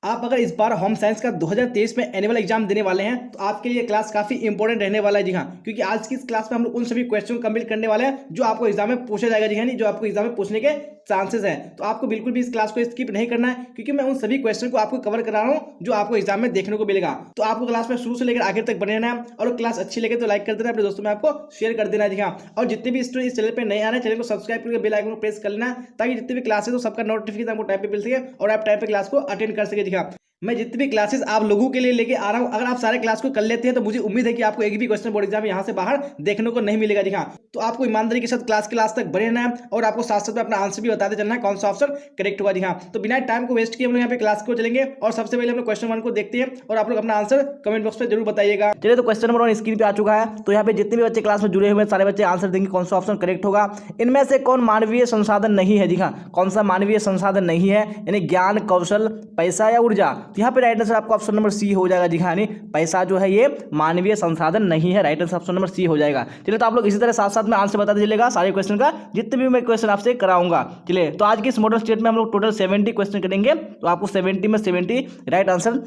आप अगर इस बार होम साइंस का 2023 में एनुअल एग्जाम देने वाले हैं तो आपके लिए क्लास काफी इंपॉर्टेंट रहने वाला है। जी हाँ, क्योंकि आज की इस क्लास में हम लोग उन सभी क्वेश्चन कंप्लीट करने वाले हैं जो आपको एग्जाम में पूछा जाएगा। जी हाँ, नहीं जो आपको एग्जाम में पूछने के चांसेस हैं। तो आपको बिल्कुल भी इस क्लास को स्किप नहीं करना है, क्योंकि मैं उन सभी क्वेश्चन को आपको कवर करा रहा हूँ जो आपको एग्जाम में देखने को मिलेगा। तो आपको क्लास में शुरू से लेकर आखिर तक बने रहना है, और क्लास अच्छी लगे तो लाइक कर देना, अपने दोस्तों में आपको शेयर कर देना। जी हाँ, और जितने भी स्टूडेंट इस चैनल पर नए आ रहे हैं चैनल को सब्सक्राइब करके बेल आइकन को प्रेस कर लेना, ताकि जितने भी क्लासेस हो सबका नोटिफिकेशन आपको टाइम पे मिल सके और आप टाइम पे क्लास को अटेंड कर सके। जी हाँ, मैं जितनी भी क्लासेस आप लोगों के लिए लेके आ रहा हूं, अगर आप सारे क्लास को कर लेते हैं तो मुझे उम्मीद है कि आपको एक भी क्वेश्चन बोर्ड एग्जाम यहां से बाहर देखने को नहीं मिलेगा। जी हाँ, तो आपको ईमानदारी के साथ क्लास के लास्ट तक बने रहना है, और आपको साथ साथ में अपना आंसर भी बताते चलना है कौन सा ऑप्शन करेक्ट होगा। जी हाँ, तो बिना टाइम को वेस्ट किए हम लोग यहाँ पे क्लास को चलेंगे, और सबसे पहले हम लोग क्वेश्चन 1 को देखते हैं, और आप लोग अपना आंसर कमेंट बॉक्स में जरूर बताइएगा। चलिए, तो क्वेश्चन नंबर 1 स्क्रीन पे आ चुका है। तो यहाँ पे जितने भी बच्चे क्लास में जुड़े हुए हैं सारे बच्चे आंसर देंगे कौन सा ऑप्शन करेक्ट होगा। इनमें से कौन मानवीय संसाधन नहीं है। जी हाँ, कौन सा मानवीय संसाधन नहीं है, यानी ज्ञान, कौशल, पैसा या ऊर्जा। तो यहाँ पे राइट आंसर आपको ऑप्शन नंबर सी हो जाएगा। जी हाँ, यानी पैसा जो है ये मानवीय संसाधन नहीं है। Right answer option number C हो जाएगा। चलिए, तो आप लोग इसी तरह साथ साथ में आंसर बताते चलेगा सारे क्वेश्चन का, जितने भी मैं क्वेश्चन आपसे कराऊंगा। चलिए, तो आज की इस मॉडल स्टेट में हम लोग टोटल 70 क्वेश्चन करेंगे, तो आपको 70 में 70 राइट आंसर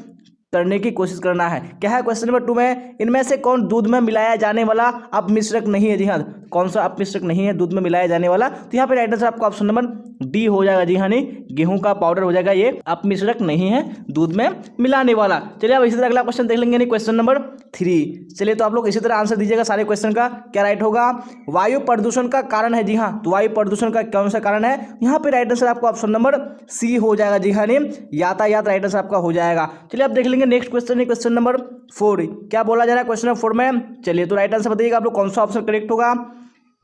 करने की कोशिश करना है। क्या है क्वेश्चन नंबर 2 में, इनमें से कौन दूध में मिलाया जाने वाला अपमिश्रक नहीं है। जी हाँ, कौन सा अपमिश्रक नहीं है दूध में मिलाया जाने वाला। तो यहाँ पे राइट आंसर आपको ऑप्शन नंबर डी हो जाएगा। जी हाँ, नहीं गेहूं का पाउडर हो जाएगा, ये अपमिश्रक नहीं है दूध में मिलाने वाला। चलिए, अब इसी तरह अगला क्वेश्चन देख लेंगे, नहीं क्वेश्चन नंबर 3। चलिए, तो आप लोग इसी तरह आंसर दीजिएगा सारे क्वेश्चन का। क्या राइट होगा, वायु प्रदूषण का कारण है। जी हाँ, तो वायु प्रदूषण का कौन सा कारण है, यहाँ पे राइट आंसर आपको ऑप्शन नंबर सी हो जाएगा। जी हाँ, नहीं यातायात राइट आंसर आपका हो जाएगा। चलिए, आप देख लेंगे नेक्स्ट क्वेश्चन, क्वेश्चन नंबर 4। क्या बोला जा रहा है क्वेश्चन नंबर 4 में। चलिए, तो राइट आंसर बताइएगा आप लोग कौन सा ऑप्शन करेक्ट होगा।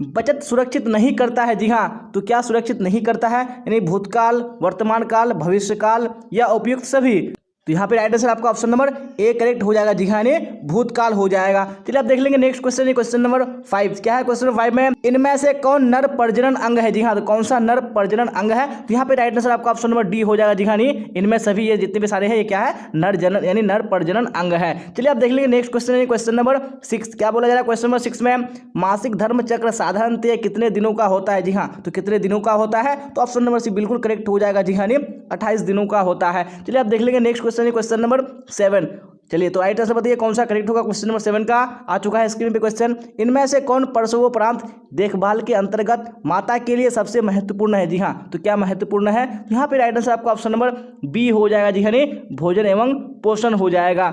बचत सुरक्षित नहीं करता है। जी हाँ, तो क्या सुरक्षित नहीं करता है, यानी भूतकाल, वर्तमान काल, भविष्यकाल या उपयुक्त सभी। तो यहाँ पे राइट आंसर आपका ऑप्शन नंबर ए करेक्ट हो जाएगा। जी हाँ, भूतकाल हो जाएगा। चलिए, आप देख लेंगे नेक्स्ट क्वेश्चन, क्वेश्चन नंबर 5। क्या है क्वेश्चन नंबर 5 में, इनमें से कौन नर प्रजनन अंग है। जी हाँ, तो कौन सा नर प्रजनन अंग है। तो यहाँ पे राइट आंसर आपका ऑप्शन नंबर डी हो जाएगा। जी हाँ, इनमें सभी ये जितने भी सारे हैं ये क्या है, नर जनन यानी नर प्रजनन अंग है। चलिए, आप देख लेंगे नेक्स्ट क्वेश्चन, क्वेश्चन नंबर 6। क्या बोला जा रहा है क्वेश्चन नंबर 6 में, मासिक धर्म चक्र साधारणतः कितने दिनों का होता है। जी हाँ, तो कितने दिनों का होता है, तो ऑप्शन नंबर सी बिल्कुल करेक्ट हो जाएगा। जी हाँ, 28 दिनों का होता है। चलिए, आप देख लेंगे नेक्स्ट क्वेश्चन, क्वेश्चन नंबर 7। चलिए, तो राइट आंसर बताइए कौन सा करेक्ट होगा। क्वेश्चन नंबर 7 का आ चुका है स्क्रीन पे क्वेश्चन, इनमें से कौन प्रसवोपरांत देखभाल के अंतर्गत माता के लिए सबसे महत्वपूर्ण है। जी हाँ, तो क्या महत्वपूर्ण है, यहाँ पे राइट आंसर आपका ऑप्शन नंबर बी हो जाएगा। जी हाँ, भोजन एवं पोषण हो जाएगा।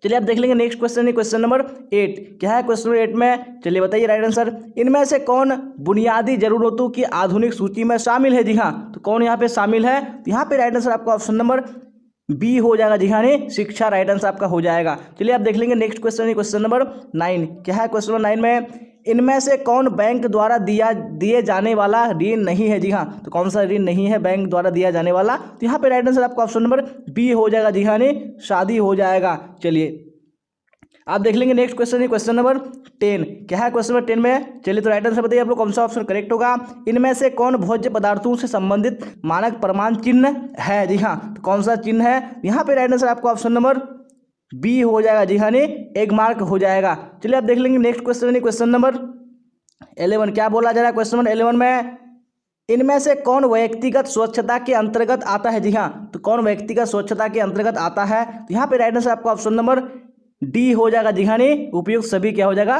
चलिए, आप देख लेंगे नेक्स्ट क्वेश्चन, क्वेश्चन नंबर 8। क्या है क्वेश्चन नंबर 8 में, चलिए बताइए राइट आंसर, इनमें से कौन बुनियादी जरूरतों की आधुनिक सूची में शामिल है। जी हाँ, तो कौन यहाँ पे शामिल है, तो यहाँ पे राइट आंसर आपका ऑप्शन नंबर बी हो जाएगा। जी हाँ, शिक्षा राइट आंसर आपका हो जाएगा। चलिए, आप देख लेंगे नेक्स्ट क्वेश्चन, क्वेश्चन नंबर 9। क्या है क्वेश्चन नंबर 9 में, इनमें से कौन बैंक द्वारा दिए जाने वाला ऋण नहीं है। जी हाँ, तो कौन सा ऋण नहीं है बैंक द्वारा दिया जाने वाला। तो यहाँ पे राइट आंसर आपका ऑप्शन नंबर बी हो जाएगा। जी हाँ, शादी हो जाएगा। चलिए, आप देख लेंगे नेक्स्ट क्वेश्चन, क्वेश्चन नंबर 10। क्या है क्वेश्चन नंबर 10 में, चलिए तो राइट आंसर बताइए आप लोग कौन सा ऑप्शन करेक्ट होगा। इनमें से कौन भोज्य पदार्थों से संबंधित मानक प्रमाण चिन्ह है। जी हाँ, तो कौन सा चिन्ह है, यहाँ पे राइट आंसर आपको ऑप्शन नंबर बी हो जाएगा। जी हाँ, एक मार्क हो जाएगा। चलिए, आप देख लेंगे नेक्स्ट क्वेश्चन, क्वेश्चन नंबर 11। क्या बोला जा रहा है क्वेश्चन नंबर 11 में, इनमें से कौन व्यक्तिगत स्वच्छता के अंतर्गत आता है। जी हाँ, तो कौन व्यक्तिगत स्वच्छता के अंतर्गत आता है, तो यहाँ पे राइट आंसर आपका ऑप्शन नंबर डी हो जाएगा। जी हाँ, उपयुक्त सभी क्या हो जाएगा,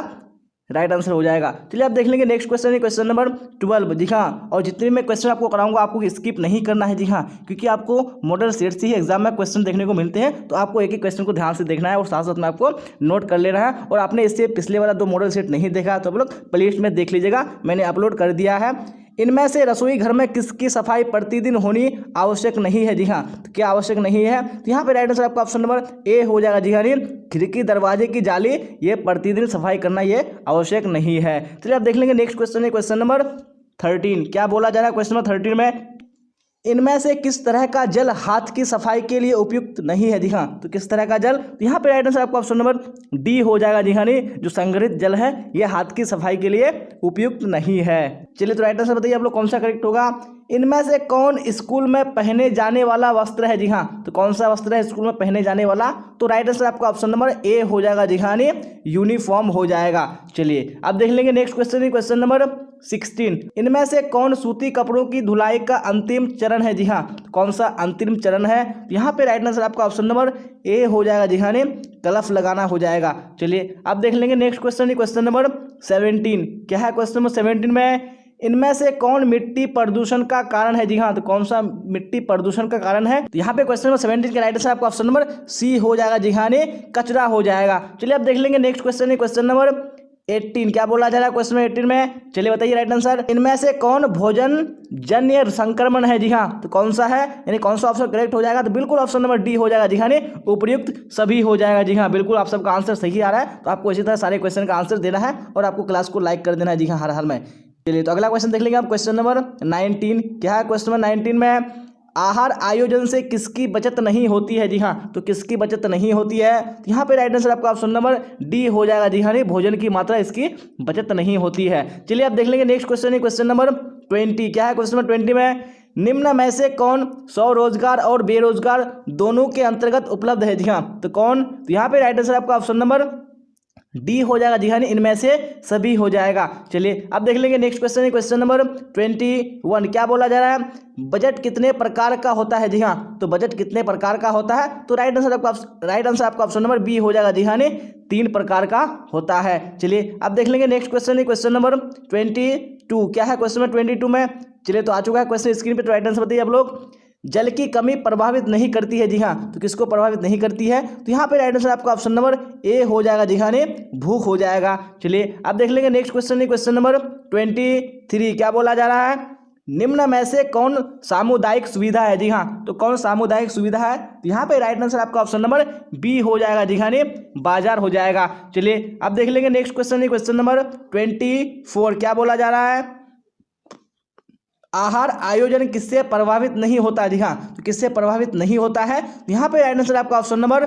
राइट आंसर हो जाएगा। चलिए, आप देख लेंगे नेक्स्ट क्वेश्चन, क्वेश्चन नंबर 12। जी हाँ, और जितने भी मैं क्वेश्चन आपको कराऊंगा आपको स्किप नहीं करना है। जी हाँ, क्योंकि आपको मॉडल सेट से ही एग्जाम में क्वेश्चन देखने को मिलते हैं, तो आपको एक एक क्वेश्चन को ध्यान से देखना है और साथ साथ में आपको नोट कर लेना है। और आपने इससे पिछले वाला 2 मॉडल सेट नहीं देखा तो आप लोग प्लेलिस्ट में देख लीजिएगा, मैंने अपलोड कर दिया है। इनमें से रसोई घर में किसकी सफाई प्रतिदिन होनी आवश्यक नहीं है। जी हाँ, तो क्या आवश्यक नहीं है, तो यहाँ पे राइट आंसर आपका ऑप्शन नंबर ए हो जाएगा। जी हाँ, खिड़की दरवाजे की जाली ये प्रतिदिन सफाई करना ये आवश्यक नहीं है। चलिए, आप देख लेंगे नेक्स्ट क्वेश्चन, क्वेश्चन नंबर 13। क्या बोला जा रहा है क्वेश्चन नंबर 13 में, इनमें से किस तरह का जल हाथ की सफाई के लिए उपयुक्त नहीं है। जी हाँ, तो किस तरह का जल, तो यहाँ पे राइट आंसर आपको ऑप्शन नंबर डी हो जाएगा। जी हाँ, जो संग्रहित जल है ये हाथ की सफाई के लिए उपयुक्त नहीं है। चलिए, तो राइट आंसर बताइए आप लोग कौन सा करेक्ट होगा। इनमें से कौन स्कूल में पहने जाने वाला वस्त्र है? जी हाँ, तो कौन सा वस्त्र है स्कूल में पहने जाने वाला? तो राइट आंसर आपका ऑप्शन नंबर ए हो जाएगा जी हाँ, यूनिफॉर्म हो जाएगा। चलिए अब देख लेंगे नेक्स्ट क्वेश्चन है, क्वेश्चन नंबर 16। इनमें से कौन सूती कपड़ों की धुलाई का अंतिम चरण है? जी हाँ, तो कौन सा अंतिम चरण है? यहाँ पे राइट आंसर आपका ऑप्शन नंबर ए हो जाएगा जी हाँ, कलफ लगाना हो जाएगा। चलिए अब देख लेंगे नेक्स्ट क्वेश्चन है, क्वेश्चन नंबर 17। क्या है क्वेश्चन नंबर 17 में? इनमें से कौन मिट्टी प्रदूषण का कारण है? जी हाँ, तो कौन सा मिट्टी प्रदूषण का कारण है? तो यहाँ पे क्वेश्चन नंबर 17 का राइट आंसर आपका ऑप्शन नंबर सी हो जाएगा जी हाँ, कचरा हो जाएगा। चलिए अब देख लेंगे नेक्स्ट क्वेश्चन है, क्वेश्चन नंबर 18। क्या बोला जा रहा है क्वेश्चन नंबर 18 में? चलिए बताइए राइट आंसर। इनमें से कौन भोजन जन्य संक्रमण है? जी हाँ, तो कौन सा है, यानी कौन सा ऑप्शन करेक्ट हो जाएगा? तो बिल्कुल ऑप्शन नंबर डी हो जाएगा जी हाँ, उपयुक्त सभी हो जाएगा। जी हाँ, बिल्कुल आप सबका आंसर सही आ रहा है। तो आपको इसी तरह सारे क्वेश्चन का आंसर देना है और आपको क्लास को लाइक कर देना है जी हाँ, हर हाल में। चलिए तो अगला क्वेश्चन देख लेंगे आप, क्वेश्चन नंबर 19। क्या है क्वेश्चन नंबर 19 में? आहार आयोजन से किसकी बचत नहीं होती है? जी हाँ, तो किसकी बचत नहीं होती है? यहाँ पे राइट आंसर आपका ऑप्शन नंबर डी हो जाएगा जी हाँ, भोजन की मात्रा इसकी बचत नहीं होती है। चलिए अब देख लेंगे नेक्स्ट क्वेश्चन है, क्वेश्चन नंबर 20। क्या है क्वेश्चन नंबर 20 में? निम्न में से कौन स्वरोजगार और बेरोजगार दोनों के अंतर्गत उपलब्ध है? जी हाँ, तो कौन? तो यहाँ पे राइट आंसर आपका ऑप्शन नंबर डी हो जाएगा जी हाँ, इनमें से सभी हो जाएगा। चलिए अब देख लेंगे नेक्स्ट क्वेश्चन है, क्वेश्चन नंबर 21। क्या बोला जा रहा है? बजट कितने प्रकार का होता है? जी हाँ, तो बजट कितने प्रकार का होता है? तो राइट आंसर आपका ऑप्शन नंबर बी हो जाएगा जी हाँ, 3 प्रकार का होता है। चलिए अब देख लेंगे नेक्स्ट क्वेश्चन है, क्वेश्चन नंबर 22। क्या है क्वेश्चन नंबर 22 में? चलिए तो आ चुका है क्वेश्चन स्क्रीन पे, तो राइट आंसर बताइए आप लोग। जल की कमी प्रभावित नहीं करती है? जी हाँ, तो किसको प्रभावित नहीं करती है? तो यहाँ पे राइट आंसर आपका ऑप्शन नंबर ए हो जाएगा जी हाँ, भूख हो जाएगा। चलिए अब देख लेंगे नेक्स्ट क्वेश्चन है, क्वेश्चन नंबर 23। क्या बोला जा रहा है? निम्न में से कौन सामुदायिक सुविधा है? जी हाँ, तो कौन सामुदायिक सुविधा है? तो यहाँ पे राइट आंसर आपका ऑप्शन नंबर बी हो जाएगा जी हाँ, बाजार हो जाएगा। चलिए अब देख लेंगे नेक्स्ट क्वेश्चन है, क्वेश्चन नंबर 24। क्या बोला जा रहा है? आहार आयोजन किससे प्रभावित नहीं होता? जी हाँ, तो किससे प्रभावित नहीं होता है? यहाँ पे राइट आंसर आपका ऑप्शन नंबर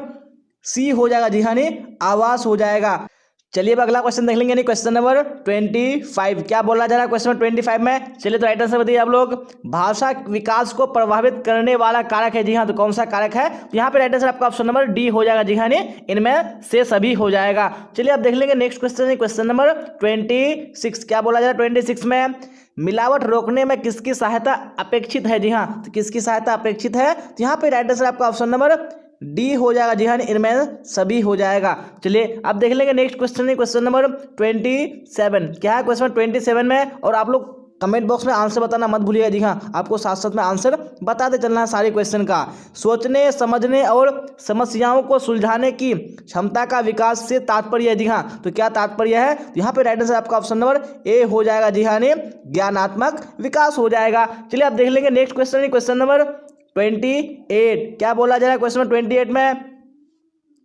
सी हो जाएगा जी हाँ, आवास हो जाएगा। चलिए अब अगला क्वेश्चन देख लेंगे, नहीं क्वेश्चन नंबर 25। क्या बोला जा रहा है क्वेश्चन नंबर 25 में? चलिए तो राइट आंसर बताइए आप लोग। भाषा विकास को प्रभावित करने वाला कारक है? जी हाँ, तो कौन सा कारक है? तो यहाँ पे राइट आंसर आपका ऑप्शन नंबर डी हो जाएगा जी हाँ, इनमें से सभी हो जाएगा। चलिए अब देख लेंगे नेक्स्ट क्वेश्चन, क्वेश्चन नंबर 26। क्या बोला जा रहा है 26 में? मिलावट रोकने में किसकी सहायता अपेक्षित है? जी हाँ, तो किसकी सहायता अपेक्षित है? तो यहाँ पे राइट आंसर आपका ऑप्शन नंबर डी हो जाएगा जी हाँ, इनमें सभी हो जाएगा। चलिए अब देख लेंगे नेक्स्ट क्वेश्चन है, क्वेश्चन नंबर 27। क्या है क्वेश्चन 27 में? और आप लोग कमेंट बॉक्स में आंसर बताना मत भूलिएगा जी हाँ, आपको साथ साथ में आंसर बताते चलना है सारे क्वेश्चन का। सोचने समझने और समस्याओं को सुलझाने की क्षमता का विकास से तात्पर्य है? जी हाँ, तो क्या तात्पर्य है? तो यहाँ पे राइट आंसर आपका ऑप्शन नंबर ए हो जाएगा जी हाँ, ज्ञानात्मक विकास हो जाएगा। चलिए आप देख लेंगे नेक्स्ट क्वेश्चन, क्वेश्चन नंबर 28। क्या बोला जा रहा है क्वेश्चन नंबर 28 में?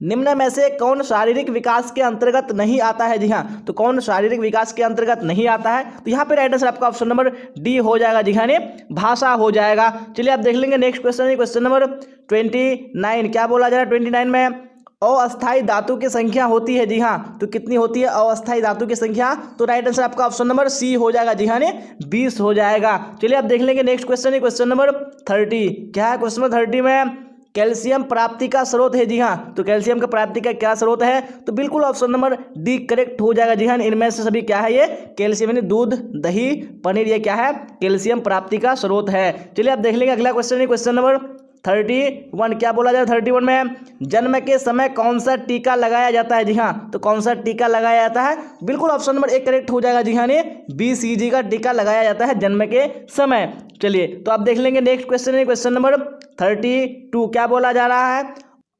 निम्न में से कौन शारीरिक विकास के अंतर्गत नहीं आता है? जी हाँ, तो कौन शारीरिक विकास के अंतर्गत नहीं आता है? तो यहाँ पे राइट आंसर आपका ऑप्शन नंबर डी हो जाएगा जी हाँ, भाषा हो जाएगा। चलिए आप देख लेंगे नेक्स्ट क्वेश्चन, क्वेश्चन नंबर 29। क्या बोला जा रहा है 29 में? अस्थायी धातु की संख्या होती है? जी हाँ, तो कितनी होती है अस्थायी धातु की संख्या? तो राइट आंसर आपका ऑप्शन नंबर सी हो जाएगा जी हाँ, 20 हो जाएगा। चलिए आप देख लेंगे नेक्स्ट क्वेश्चन, क्वेश्चन नंबर 30। क्या है क्वेश्चन नंबर 30 में? कैल्शियम प्राप्ति का स्रोत है? जी हाँ, तो कैल्शियम का प्राप्ति का क्या स्रोत है? तो बिल्कुल ऑप्शन नंबर डी करेक्ट हो जाएगा जी हाँ, इनमें से सभी क्या है? ये कैल्शियम, यानी दूध दही पनीर, ये क्या है? कैल्शियम प्राप्ति का स्रोत है। चलिए आप देख लेंगे अगला क्वेश्चन, क्वेश्चन नंबर 31। क्या बोला जाए 31 में? जन्म के समय कौन सा टीका लगाया जाता है? जी हाँ, तो कौन सा टीका लगाया जाता है? बिल्कुल ऑप्शन नंबर ए करेक्ट हो जाएगा जी हाँ, BCG का टीका लगाया जाता है जन्म के समय। चलिए तो आप देख लेंगे नेक्स्ट क्वेश्चन, क्वेश्चन नंबर 32। क्या बोला जा रहा है?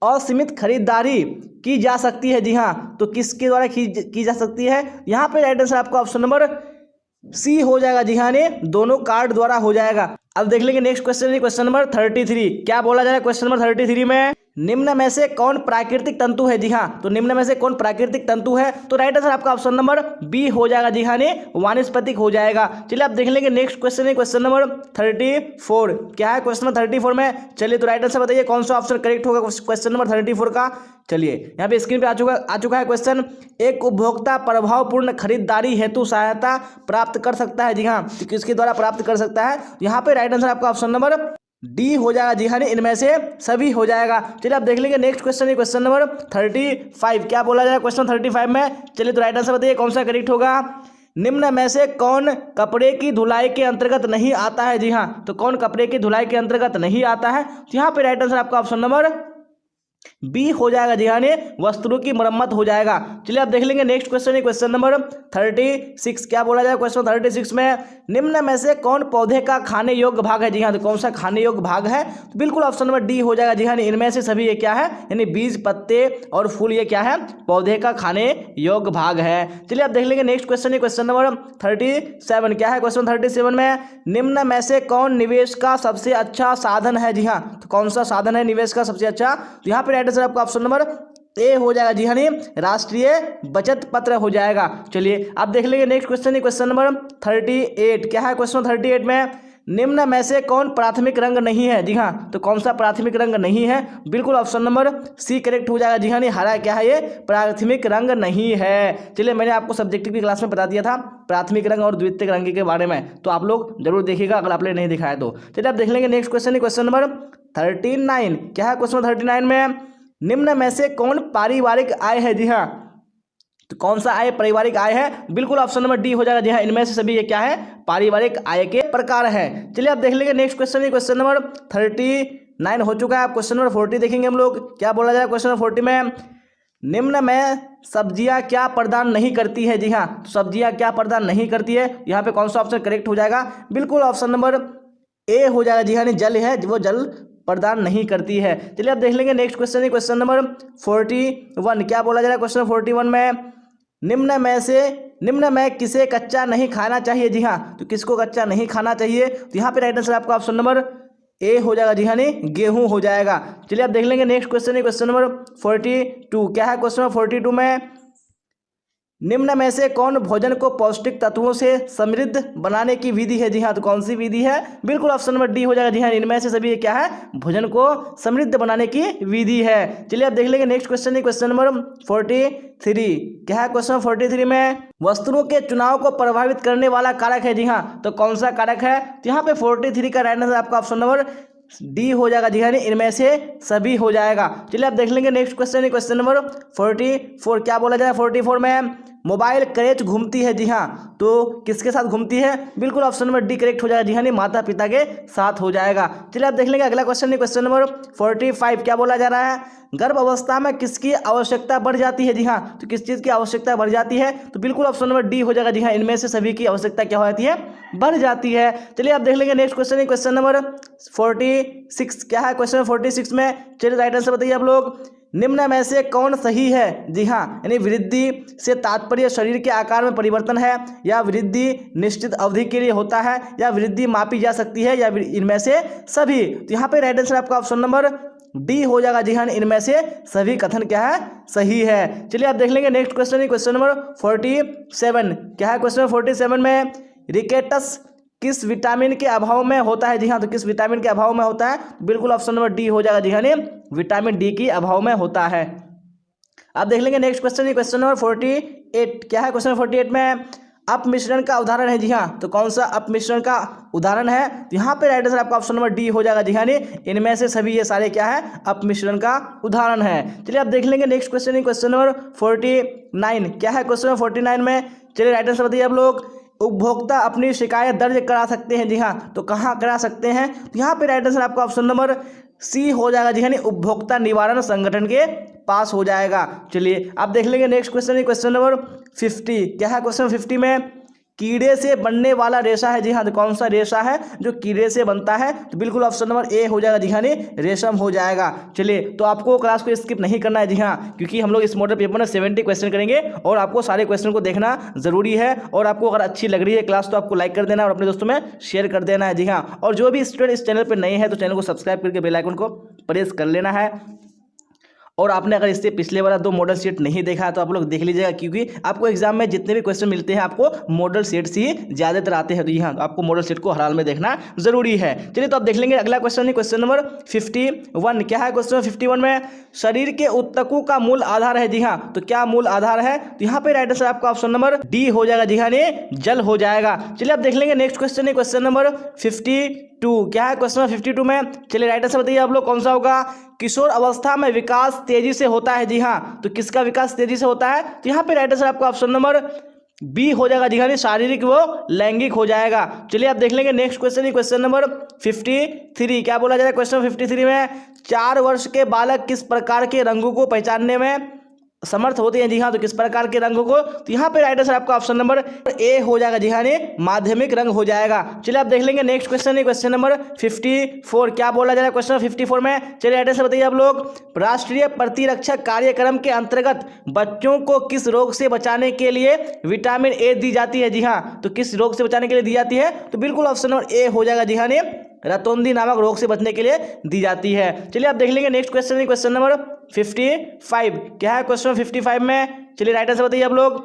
असीमित खरीदारी की जा सकती है? जी हाँ, तो किसके द्वारा की जा सकती है? यहाँ पे राइट आंसर आपका ऑप्शन नंबर सी हो जाएगा जी हाँ, दोनों कार्ड द्वारा हो जाएगा। अब देख लेंगे नेक्स्ट क्वेश्चन, क्वेश्चन नंबर 33। क्या बोला जा रहा है क्वेश्चन नंबर 33 में? निम्न में से कौन प्राकृतिक तंतु है? जी हाँ, तो निम्न में से कौन प्राकृतिक तंतु है? तो राइट आंसर आपका ऑप्शन नंबर बी हो जाएगा। जी हाँ, वानस्पतिक हो जाएगा। चलिए आप देख लेंगे नेक्स्ट क्वेश्चन है क्वेश्चन नंबर 34। क्या है क्वेश्चन नंबर 34 में? चलिए तो राइट आंसर बताइए कौन सा ऑप्शन करेक्ट होगा क्वेश्चन नंबर 34 का। चलिए यहाँ पे स्क्रीन पे आ चुका है क्वेश्चन। एक उपभोक्ता प्रभावपूर्ण खरीदारी हेतु सहायता प्राप्त कर सकता है। जी हाँ, तो किसके द्वारा प्राप्त कर सकता है? यहाँ पे राइट आंसर आपका ऑप्शन नंबर डी हो जाएगा। जी हाँ, इनमें से सभी हो जाएगा। चलिए आप देख लेंगे नेक्स्ट क्वेश्चन है क्वेश्चन नंबर 35। क्या बोला जाएगा क्वेश्चन 35 में? चलिए तो राइट आंसर बताइए कौन सा करेक्ट होगा। निम्न में से कौन कपड़े की धुलाई के अंतर्गत नहीं आता है? जी हाँ, तो कौन कपड़े की धुलाई के अंतर्गत नहीं आता है? तो यहाँ पे राइट आंसर आपका ऑप्शन नंबर बी हो जाएगा। जी हाँ, वस्त्रों की मरम्मत हो जाएगा। चलिए आप देख लेंगे नेक्स्ट क्वेश्चन है क्वेश्चन नंबर 36। क्या बोला जाए क्वेश्चन 36 में? निम्न में से कौन पौधे का खाने योग्य भाग है? जी हाँ, तो कौन सा खाने योग्य भाग है? तो बिल्कुल ऑप्शन नंबर डी हो जाएगा। जी हाँ, इनमें से सभी ये क्या है? यानी बीज, पत्ते और फूल, ये क्या है? पौधे का खाने योग्य भाग है। चलिए आप देख लेंगे नेक्स्ट क्वेश्चन है क्वेश्चन नंबर 37। क्या है क्वेश्चन 37 में? निम्न में से कौन निवेश का सबसे अच्छा साधन है? जी हाँ, तो कौन सा साधन है निवेश का सबसे अच्छा? तो यहाँ पे राइट आंसर आपका ऑप्शन नंबर ए हो जाएगा। जी हाँ, राष्ट्रीय बचत पत्र हो जाएगा। चलिए आप देख लेंगे नेक्स्ट क्वेश्चन है क्वेश्चन नंबर 38। क्या है क्वेश्चन 38 में? निम्न में से कौन प्राथमिक रंग नहीं है? जी हाँ, तो कौन सा प्राथमिक रंग नहीं है? बिल्कुल ऑप्शन नंबर सी करेक्ट हो जाएगा। जी हाँ, हरा क्या है? ये प्राथमिक रंग नहीं है। चलिए मैंने आपको सब्जेक्टिव की क्लास में बता दिया था प्राथमिक रंग और द्वितीयक रंग के बारे में, तो आप लोग जरूर देखिएगा अगर आपने नहीं दिखाया तो। चलिए आप देख लेंगे नेक्स्ट क्वेश्चन है क्वेश्चन नंबर 39। क्या है क्वेश्चन 39 में? निम्न में से कौन पारिवारिक आय है? जी हाँ, तो कौन सा आय पारिवारिक आय है? बिल्कुल ऑप्शन नंबर डी हो जाएगा। जी हाँ, इनमें से सभी ये क्या है? पारिवारिक आय के प्रकार है। चलिए आप देख लेंगे नेक्स्ट क्वेश्चन है क्वेश्चन नंबर 39 हो चुका है। क्वेश्चन नंबर 40 देखेंगे हम लोग। क्या बोला जाए क्वेश्चन नंबर 40 में? निम्न में सब्जियां क्या प्रदान नहीं करती है? जी हाँ, तो सब्जियां क्या प्रदान नहीं करती है? यहाँ पे कौन सा ऑप्शन करेक्ट हो जाएगा? बिल्कुल ऑप्शन नंबर ए हो जाएगा। जी हाँ, जल है, वो जल प्रदान नहीं करती है। चलिए आप देख लेंगे नेक्स्ट क्वेश्चन है क्वेश्चन नंबर 41। क्या बोला जा रहा है क्वेश्चन 41 में? निम्न में किसे कच्चा नहीं खाना चाहिए? जी हाँ, तो किसको कच्चा नहीं खाना चाहिए? तो यहाँ पे राइट आंसर आपका ऑप्शन नंबर ए हो जाएगा। जी हाँ, गेहूं हो जाएगा। चलिए आप देख लेंगे नेक्स्ट क्वेश्चन है क्वेश्चन नंबर 42। क्या है क्वेश्चन नंबर 42 में? निम्न में से कौन भोजन को पौष्टिक तत्वों से समृद्ध बनाने की विधि है? जी हाँ, तो कौन सी विधि है? बिल्कुल ऑप्शन नंबर डी हो जाएगा। जी हाँ, इनमें से सभी क्या है? भोजन को समृद्ध बनाने की विधि है। चलिए आप देख लेंगे नेक्स्ट क्वेश्चन है क्वेश्चन नंबर 43। क्या है क्वेश्चन 43 में? वस्तुओं के चुनाव को प्रभावित करने वाला कारक है। जी हाँ, तो कौन सा कारक है? तो यहाँ पे 43 का राइट आंसर आपका ऑप्शन नंबर डी हो जाएगा। जी हाँ, इनमें से सभी हो जाएगा। चलिए आप देख लेंगे नेक्स्ट क्वेश्चन है क्वेश्चन नंबर 44। क्या बोला जाए 44 में? मोबाइल करेज घूमती है। जी हाँ, तो किसके साथ घूमती है? बिल्कुल ऑप्शन नंबर डी करेक्ट हो जाएगा। जी हाँ, माता पिता के साथ हो जाएगा। चलिए आप देख लेंगे अगला क्वेश्चन है क्वेश्चन नंबर 45। क्या बोला जा रहा है? गर्भ अवस्था में किसकी आवश्यकता बढ़ जाती है? जी हाँ, तो किस चीज़ की आवश्यकता बढ़ जाती है? तो बिल्कुल ऑप्शन नंबर डी हो जाएगा। जी हाँ, इनमें से सभी की आवश्यकता क्या हो जाती है? बढ़ जाती है। चलिए आप देख लेंगे नेक्स्ट क्वेश्चन है क्वेश्चन नंबर 46। क्या है क्वेश्चन 46 में? चलिए राइट आंसर बताइए आप लोग। निम्न में से कौन सही है? जी हाँ, यानी वृद्धि से तात्पर्य शरीर के आकार में परिवर्तन है, या वृद्धि निश्चित अवधि के लिए होता है, या वृद्धि मापी जा सकती है, या इनमें से सभी? तो यहाँ पे राइट आंसर आपका ऑप्शन नंबर डी हो जाएगा। जी हाँ, इनमें से सभी कथन क्या है? सही है। चलिए आप देख लेंगे नेक्स्ट क्वेश्चन है क्वेश्चन नंबर 47। क्या है क्वेश्चन 47 में? रिकेटस किस विटामिन के अभाव में होता है? जी हाँ, तो किस विटामिन के अभाव में होता है? बिल्कुल ऑप्शन नंबर डी हो जाएगा। जी हाँ, विटामिन डी के अभाव में होता है। आप देख लेंगे नेक्स्ट क्वेश्चन है क्वेश्चन नंबर 48। क्या है क्वेश्चन 48 में? अपमिश्रण का उदाहरण है। जी हाँ, तो कौन सा अपमिश्रण का उदाहरण है? तो यहाँ पे राइट आंसर आपका ऑप्शन नंबर डी हो जाएगा। जी हाँ, इनमें से सभी ये सारे क्या है? अपमिश्रण का उदाहरण है। चलिए आप देख लेंगे नेक्स्ट क्वेश्चन है क्वेश्चन नंबर 49। क्या है क्वेश्चन नंबर 49 में? चलिए राइट आंसर बताइए आप लोग। उपभोक्ता अपनी शिकायत दर्ज करा सकते हैं। जी हाँ, तो कहाँ करा सकते हैं? तो यहाँ पे राइट आंसर आपका ऑप्शन नंबर सी हो जाएगा। जी हाँ, उपभोक्ता निवारण संगठन के पास हो जाएगा। चलिए आप देख लेंगे नेक्स्ट क्वेश्चन है क्वेश्चन नंबर 50। क्या है क्वेश्चन 50 में? कीड़े से बनने वाला रेशा है। जी हाँ, तो कौन सा रेशा है जो कीड़े से बनता है? तो बिल्कुल ऑप्शन नंबर ए हो जाएगा। जी हाँ, रेशम हो जाएगा। चलिए तो आपको क्लास को स्किप नहीं करना है। जी हाँ, क्योंकि हम लोग इस मॉडल पेपर में 70 क्वेश्चन करेंगे और आपको सारे क्वेश्चन को देखना जरूरी है। और आपको अगर अच्छी लग रही है क्लास तो आपको लाइक कर देना और अपने दोस्तों में शेयर कर देना है। जी हाँ, और जो भी स्टूडेंट इस चैनल पर नए हैं तो चैनल को सब्सक्राइब करके बेल आइकन को प्रेस कर लेना है। और आपने अगर इससे पिछले वाला 2 मॉडल सेट नहीं देखा तो आप लोग देख लीजिएगा, क्योंकि आपको एग्जाम में जितने भी क्वेश्चन मिलते हैं आपको मॉडल सेट से ही ज़्यादातर आते हैं। तो यहाँ आपको मॉडल सेट को हर हाल में देखना जरूरी है। चलिए तो आप देख लेंगे अगला क्वेश्चन है, क्वेश्चन नंबर 51। क्या है क्वेश्चन 51 में? शरीर के ऊतकों का मूल आधार है। जी हाँ, तो क्या मूल आधार है? तो यहाँ पे राइट आंसर आपका ऑप्शन नंबर डी हो जाएगा। जी हाँ, ये जल हो जाएगा। चलिए आप देख लेंगे नेक्स्ट क्वेश्चन है, क्वेश्चन नंबर 52। क्या है क्वेश्चन 52 में? चलिए राइट आंसर बताइए आप लोग कौन सा होगा? किशोर अवस्था में विकास तेजी से होता है। जी हाँ, तो किसका विकास तेजी से होता है? तो यहाँ पे राइट आंसर आपका ऑप्शन नंबर बी हो जाएगा। जी हाँ, शारीरिक वो लैंगिक हो जाएगा। चलिए आप देख लेंगे नेक्स्ट क्वेश्चन है, क्वेश्चन नंबर 53। क्या बोला जा रहा है क्वेश्चन 53 में? 4 वर्ष के बालक किस प्रकार के रंगों को पहचानने में समर्थ होते हैं। जी हाँ, तो किस प्रकार के रंगों को? तो यहाँ पे राइट आंसर आपका ऑप्शन नंबर ए हो जाएगा। जी हाँ, माध्यमिक रंग हो जाएगा। चलिए आप देख लेंगे नेक्स्ट क्वेश्चन है, क्वेश्चन नंबर 54। क्या बोला जा रहा है क्वेश्चन 54 में? चलिए राइट आंसर बताइए आप लोग। राष्ट्रीय प्रतिरक्षक कार्यक्रम के अंतर्गत बच्चों को किस रोग से बचाने के लिए विटामिन ए दी जाती है? जी हाँ, तो किस रोग से बचाने के लिए दी जाती है? तो बिल्कुल ऑप्शन नंबर ए हो जाएगा। जी हाँ, रतौंधी नामक रोग से बचने के लिए दी जाती है। चलिए आप देख लेंगे नेक्स्ट क्वेश्चन है, क्वेश्चन नंबर 55। क्या है क्वेश्चन 55 में? चलिए राइट आंसर बताइए आप लोग।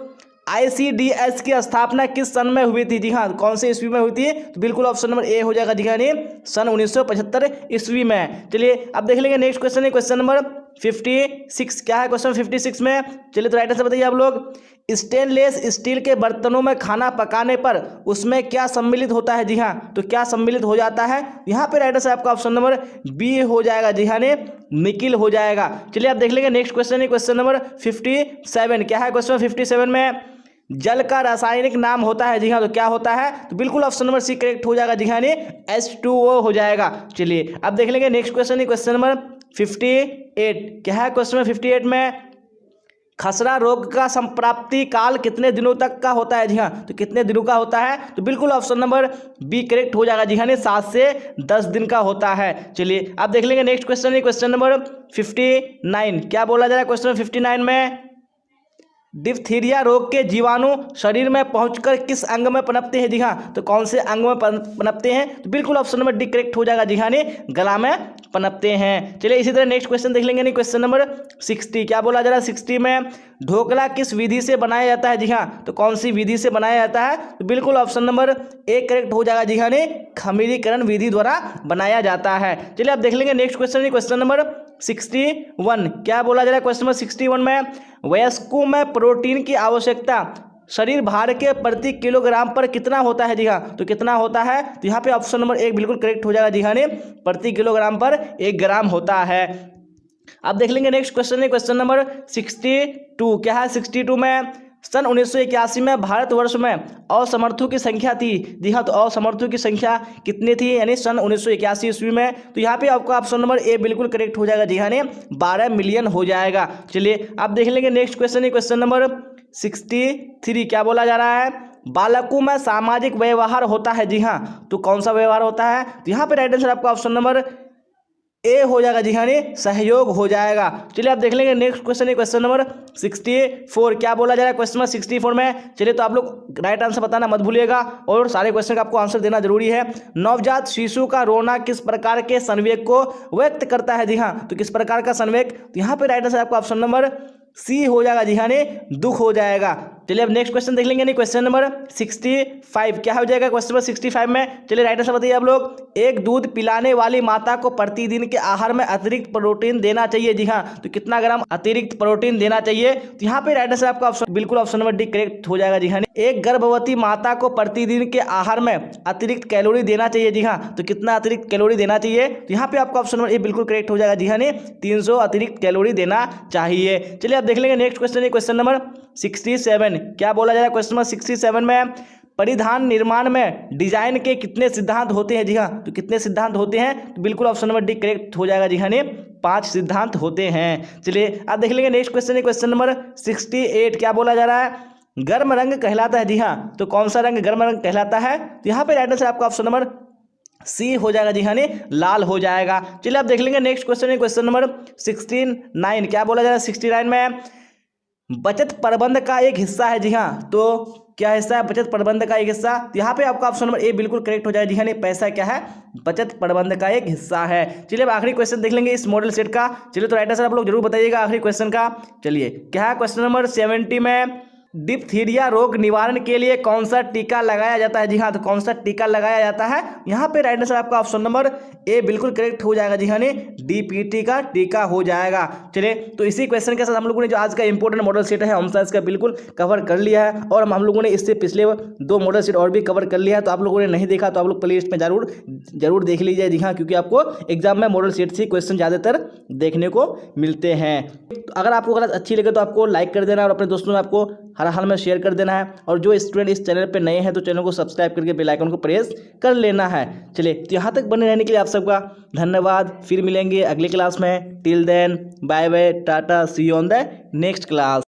ICDS की स्थापना किस सन में हुई थी? जी हाँ, कौन से ईस्वी में हुई थी? तो बिल्कुल ऑप्शन नंबर ए हो जाएगा। जी हाँ, सन 1975 ईस्वी में। चलिए अब देख लेंगे नेक्स्ट क्वेश्चन है, क्वेश्चन नंबर 56। क्या है क्वेश्चन 56 में? चलिए तो राइट आंसर बताइए आप लोग। स्टेनलेस स्टील के बर्तनों में खाना पकाने पर उसमें क्या सम्मिलित होता है? जी हाँ, तो क्या सम्मिलित हो जाता है? यहाँ पे राइट आंसर आपका ऑप्शन नंबर बी हो जाएगा। जी हाँ, निकिल हो जाएगा। चलिए आप देख लेंगे नेक्स्ट क्वेश्चन है, क्वेश्चन नंबर 57। क्या है क्वेश्चन 57 में? जल का रासायनिक नाम होता है। जी हाँ, तो क्या होता है? तो बिल्कुल ऑप्शन नंबर सी करेक्ट हो जाएगा। जी हाँ, H2O हो जाएगा। चलिए अब देख लेंगे नेक्स्ट क्वेश्चन है, क्वेश्चन नंबर 58। क्या है क्वेश्चन 58 में? खसरा रोग का संप्राप्ति काल कितने दिनों तक का होता है? जी हाँ, तो कितने दिनों का होता है? तो बिल्कुल ऑप्शन नंबर बी करेक्ट हो जाएगा। जी हाँ, 7 से 10 दिन का होता है। चलिए आप देख लेंगे नेक्स्ट क्वेश्चन है, क्वेश्चन नंबर 59। क्या बोला जा रहा है क्वेश्चन 59 में? डिप्थीरिया रोग के जीवाणु शरीर में पहुंचकर किस अंग में पनपते हैं? जी हाँ, तो कौन से अंग में पनपते हैं? तो बिल्कुल ऑप्शन नंबर डी करेक्ट हो जाएगा। जी हाँ, गला में पनपते हैं। चलिए इसी तरह नेक्स्ट क्वेश्चन देख लेंगे, क्वेश्चन नंबर 60। क्या बोला जा रहा है 60 में? ढोकला किस विधि से बनाया जाता है? जी हाँ, तो कौन सी विधि से बनाया जाता है? तो बिल्कुल ऑप्शन नंबर ए करेक्ट हो जाएगा। जी हाँ, खमीरीकरण विधि द्वारा बनाया जाता है। चलिए आप देख लेंगे नेक्स्ट क्वेश्चन, क्वेश्चन नंबर 61। क्या बोला जा रहा है क्वेश्चन नंबर 61 में? वयस्कों में प्रोटीन की आवश्यकता शरीर भार के प्रति किलोग्राम पर कितना होता है? जी हाँ, तो कितना होता है? तो यहाँ पे ऑप्शन नंबर 1 बिल्कुल करेक्ट हो जाएगा। जी हाँ, प्रति किलोग्राम पर 1 ग्राम होता है। अब देख लेंगे नेक्स्ट क्वेश्चन है, क्वेश्चन नंबर 62। क्या है 62 में? सन 1981 में भारतवर्ष में असमर्थों की संख्या थी। जी हाँ, तो असमर्थों की संख्या कितनी थी? यानी सन 1981 ईस्वी में। तो यहाँ पे आपका ऑप्शन नंबर ए बिल्कुल करेक्ट हो जाएगा। जी हाँ, 12 मिलियन हो जाएगा। चलिए आप देख लेंगे नेक्स्ट क्वेश्चन है, क्वेश्चन नंबर 63। क्या बोला जा रहा है? बालकों में सामाजिक व्यवहार होता है। जी हाँ, तो कौन सा व्यवहार होता है? तो यहाँ पे राइट आंसर आपका ऑप्शन नंबर ए हो जाएगा। जी हाँ, सहयोग हो जाएगा। चलिए आप देख लेंगे नेक्स्ट क्वेश्चन है, क्वेश्चन नंबर 64। क्या बोला जा रहा है क्वेश्चन नंबर 64 में? चलिए तो आप लोग राइट आंसर बताना मत भूलिएगा और सारे क्वेश्चन का आपको आंसर देना जरूरी है। नवजात शिशु का रोना किस प्रकार के संवेग को व्यक्त करता है? जी हाँ, तो किस प्रकार का संवेग? तो यहाँ पे राइट आंसर आपका ऑप्शन नंबर सी हो जाएगा। जी हाँ, दुख हो जाएगा। चलिए अब नेक्स्ट क्वेश्चन देख लेंगे, क्वेश्चन नंबर 65। क्या हो जाएगा क्वेश्चन नंबर 65 में? चलिए राइट आंसर बताइए आप लोग। एक दूध पिलाने वाली माता को प्रतिदिन के आहार में अतिरिक्त प्रोटीन देना चाहिए। जी हाँ, तो कितना ग्राम अतिरिक्त प्रोटीन देना चाहिए? तो यहाँ पे राइट आंसर आपका ऑप्शन बिल्कुल ऑप्शन नंबर डी करेक्ट हो जाएगा। जी हाँ, एक गर्भवती माता को प्रतिदिन के आहार में अतिरिक्त कैलोरी देना चाहिए। जी हाँ, तो कितना अतिरिक्त कैलोरी देना चाहिए? तो यहाँ पे आपका ऑप्शन नंबर ए बिल्कुल करेक्ट हो जाएगा। जी हाँ, 300 अतिरिक्त कैलोरी देना चाहिए। चलिए आप देख लेंगे नेक्स्ट क्वेश्चन है, क्वेश्चन नंबर 67। क्या बोला जा रहा है क्वेश्चन नंबर 67 में? परिधान निर्माण में डिजाइन के कितने सिद्धांत होते हैं? जी हाँ, तो कितने सिद्धांत होते हैं? तो बिल्कुल ऑप्शन नंबर डी करेक्ट हो जाएगा। जी हाँ, 5 सिद्धांत होते हैं। चलिए आप देख लेंगे नेक्स्ट क्वेश्चन है, क्वेश्चन नंबर 68। क्या बोला जा रहा है? गर्म रंग कहलाता है। जी हाँ, तो कौन सा रंग गर्म रंग कहलाता है? तो यहाँ पे राइट आंसर आपका ऑप्शन नंबर सी हो जाएगा। जी हाँ, लाल हो जाएगा। चलिए आप देख लेंगे नेक्स्ट क्वेश्चन है, क्वेश्चन नंबर 69। क्या बोला जा रहा है 69 में? बचत प्रबंध का एक हिस्सा है। जी हाँ, तो क्या हिस्सा है? बचत प्रबंध का एक हिस्सा। तो यहाँ पे आपका ऑप्शन नंबर ए बिल्कुल करेक्ट हो जाएगा जी हाँ। पैसा क्या है? बचत प्रबंध का एक हिस्सा है। चलिए अब आखिरी क्वेश्चन देख लेंगे इस मॉडल सेट का। चलिए तो राइट आंसर आप लोग जरूर बताइएगा आखिरी क्वेश्चन का। चलिए क्या है क्वेश्चन नंबर 70 में, डिप्थीरिया रोग निवारण के लिए कौन सा टीका लगाया जाता है? जी हाँ, तो कौन सा टीका लगाया जाता है? यहाँ पे राइट आंसर आपका ऑप्शन नंबर ए बिल्कुल करेक्ट हो जाएगा जी हाँ। डीपीटी का टीका हो जाएगा। चलिए तो इसी क्वेश्चन के साथ हम लोगों ने जो आज का इंपॉर्टेंट मॉडल सेट है होम साइंस का बिल्कुल कवर कर लिया है, और हम लोगों ने इससे पिछले 2 मॉडल सेट और भी कवर कर लिया है। तो आप लोगों ने नहीं देखा तो आप लोग प्ले लिस्ट में जरूर देख लीजिए जी हाँ, क्योंकि आपको एग्जाम में मॉडल सेट से क्वेश्चन ज़्यादातर देखने को मिलते हैं। तो अगर आपको क्लास अच्छी लगे तो आपको लाइक कर देना और अपने दोस्तों में आपको हर हाल में शेयर कर देना है। और जो स्टूडेंट इस चैनल पे नए हैं तो चैनल को सब्सक्राइब करके बेल आइकन को प्रेस कर लेना है। चलिए तो यहाँ तक बने रहने के लिए आप सबका धन्यवाद। फिर मिलेंगे अगले क्लास में। Till then bye bye, tata, see you on the next class.